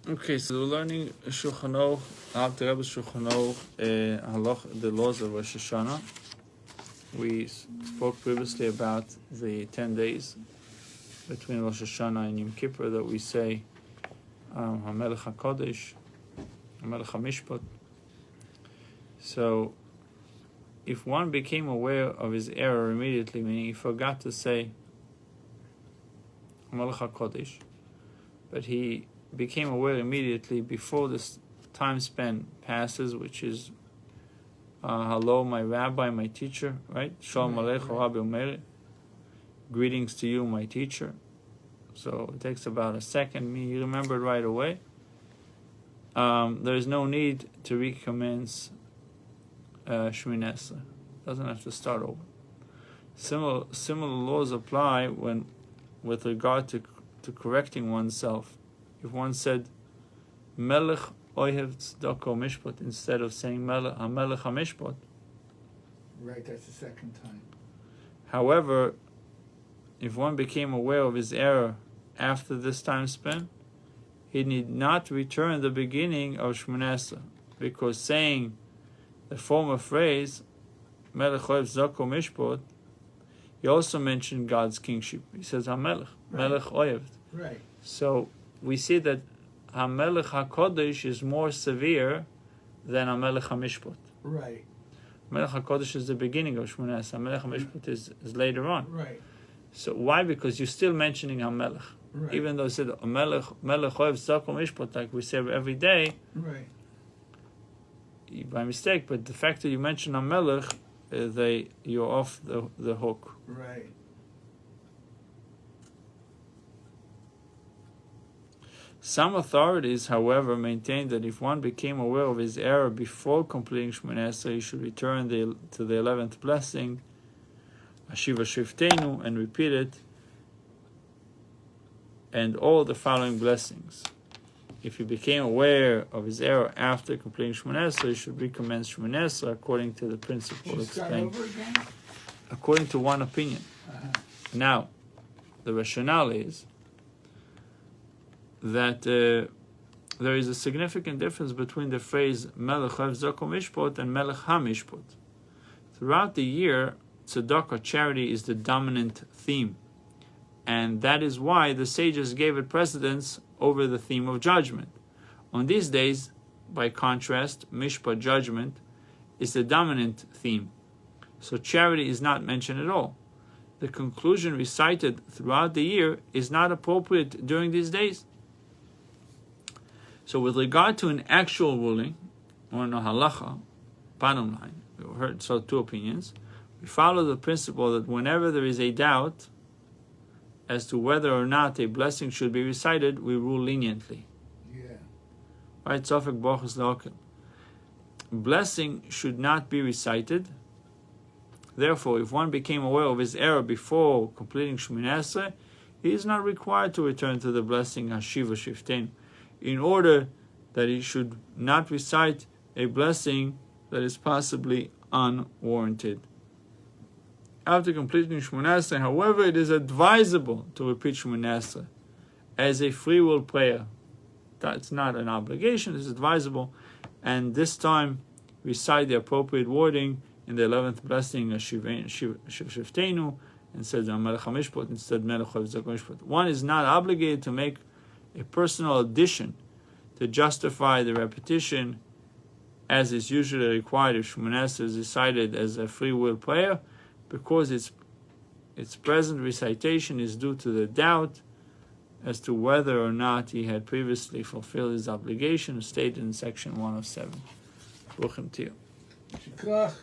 Okay, so we're learning Shulchan Aruch, Alter Rebbe's Shulchan Aruch, the laws of Rosh Hashana. We spoke previously about the 10 days between Rosh Hashana and Yom Kippur that we say HaMelech HaKodesh, HaMelech HaMishpat. So, if one became aware of his error immediately, meaning he forgot to say HaMelech HaKodesh, but he became aware immediately before this time span passes, which is hello, my rabbi, my teacher, right? Shalom Aleichem, Rabbi Menashe. Greetings to you, my teacher. So it takes about a second. You remembered right away. There is no need to recommence Shemoneh Esrei. Doesn't have to start over. Similar laws apply with regard to correcting oneself. If one said Melech Ohev Tzedakah Mishpat instead of saying HaMelech HaMishpat. Right, that's the second time. However, if one became aware of his error after this time span, he need not return the beginning of Shemoneh Esrei, because saying the former phrase Melech Ohev Tzedakah Mishpat, he also mentioned God's kingship. He says HaMelech, right. Melech Ohev. Right. So we see that HaMelech HaKodesh is more severe than HaMelech HaMishpat. Right. HaMelech HaKodesh is the beginning of Shemoneh Esrei. HaMelech HaMishpat is later on. Right. So why? Because you're still mentioning HaMelech. Right. Even though it said Melech Ohev Tzedakah Mishpat, like we say every day, right, by mistake, but the fact that you mention HaMelech, you're off the hook. Right. Some authorities, however, maintain that if one became aware of his error before completing Shemoneh Esrei, he should return to the 11th blessing, Ashiva Shriftenu, and repeat it, and all the following blessings. If he became aware of his error after completing Shemoneh Esrei, he should recommence Shemoneh Esrei according to the principle explained. According to one opinion. Now, the rationale is that there is a significant difference between the phrase Melech Ohev Tzedakah Mishpat and Melech HaMishpat. Throughout the year, tzedakah, charity, is the dominant theme, and that is why the sages gave it precedence over the theme of judgment. On these days, by contrast, Mishpat, judgment, is the dominant theme, so charity is not mentioned at all. The conclusion recited throughout the year is not appropriate during these days. So with regard to an actual ruling, or no halacha, bottom line, we heard two opinions. We follow the principle that whenever there is a doubt as to whether or not a blessing should be recited, we rule leniently. Yeah. Right? Sofek Bochus Leokel. Blessing should not be recited. Therefore, if one became aware of his error before completing Shemoneh Esrei, he is not required to return to the blessing Hashiva Shriftenu, in order that he should not recite a blessing that is possibly unwarranted. After completing Shemoneh Esrei, however, it is advisable to repeat Shemoneh Esrei as a free will prayer. That's not an obligation, it's advisable, and this time recite the appropriate wording in the 11th blessing of Shriftenu, and said Melech HaMishpat instead Melech Ohev Tzedakah Mishpat. One is not obligated to make a personal addition to justify the repetition, as is usually required if Shemoneh Esrei is recited as a free will prayer, because its present recitation is due to the doubt as to whether or not he had previously fulfilled his obligation stated in section 107. Bruchim Tiyah.